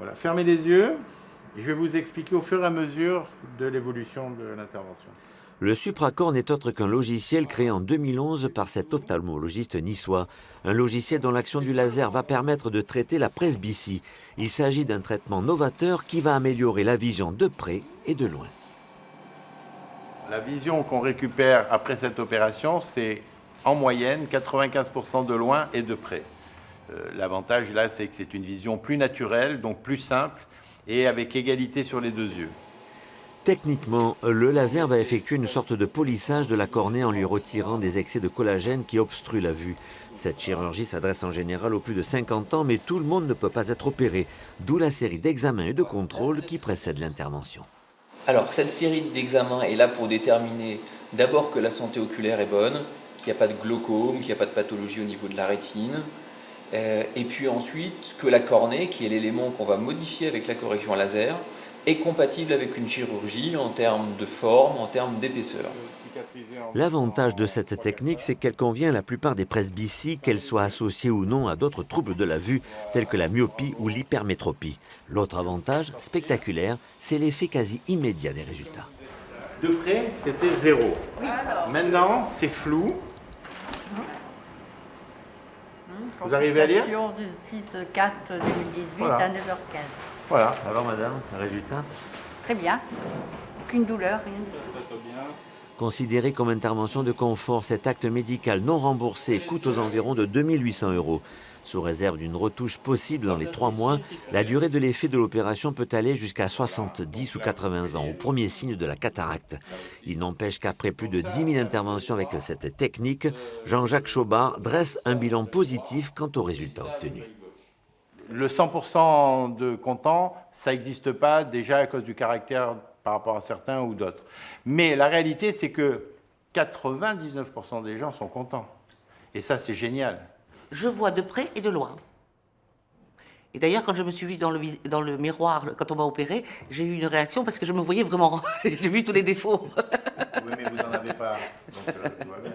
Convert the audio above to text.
Voilà, fermez les yeux. Je vais vous expliquer au fur et à mesure de l'évolution de l'intervention. Le Supracorn n'est autre qu'un logiciel créé en 2011 par cet ophtalmologiste niçois. Un logiciel dont l'action du laser va permettre de traiter la presbytie. Il s'agit d'un traitement novateur qui va améliorer la vision de près et de loin. La vision qu'on récupère après cette opération, c'est en moyenne 95% de loin et de près. L'avantage là, c'est que c'est une vision plus naturelle, donc plus simple, et avec égalité sur les deux yeux. Techniquement, le laser va effectuer une sorte de polissage de la cornée en lui retirant des excès de collagène qui obstruent la vue. Cette chirurgie s'adresse en général aux plus de 50 ans, mais tout le monde ne peut pas être opéré, d'où la série d'examens et de contrôles qui précèdent l'intervention. Alors, cette série d'examens est là pour déterminer d'abord que la santé oculaire est bonne, qu'il n'y a pas de glaucome, qu'il n'y a pas de pathologie au niveau de la rétine, et puis ensuite que la cornée, qui est l'élément qu'on va modifier avec la correction laser, est compatible avec une chirurgie en termes de forme, en termes d'épaisseur. L'avantage de cette technique, c'est qu'elle convient à la plupart des presbyties, qu'elles soient associées ou non à d'autres troubles de la vue, tels que la myopie ou l'hypermétropie. L'autre avantage, spectaculaire, c'est l'effet quasi immédiat des résultats. De près, c'était 0. Maintenant, c'est flou. Vous arrivez à lire? Du 6/4/2018 Voilà. à 9h15. Voilà. Alors madame, résultat? Très bien. Aucune douleur, rien du tout. Considéré comme intervention de confort, cet acte médical non remboursé coûte aux environs de 2 800 €. Sous réserve d'une retouche possible dans les 3 mois, la durée de l'effet de l'opération peut aller jusqu'à 70 ou 80 ans, au premier signe de la cataracte. Il n'empêche qu'après plus de 10 000 interventions avec cette technique, Jean-Jacques Chaubard dresse un bilan positif quant aux résultats obtenus. Le 100% de contents, ça n'existe pas déjà à cause du caractère par rapport à certains ou d'autres. Mais la réalité, c'est que 99% des gens sont contents. Et ça, c'est génial. Je vois de près et de loin. Et d'ailleurs, quand je me suis vue dans le miroir, quand on m'a opéré, j'ai eu une réaction parce que je me voyais vraiment. J'ai vu tous les défauts. Oui, mais vous n'en avez pas. Donc, tout va bien.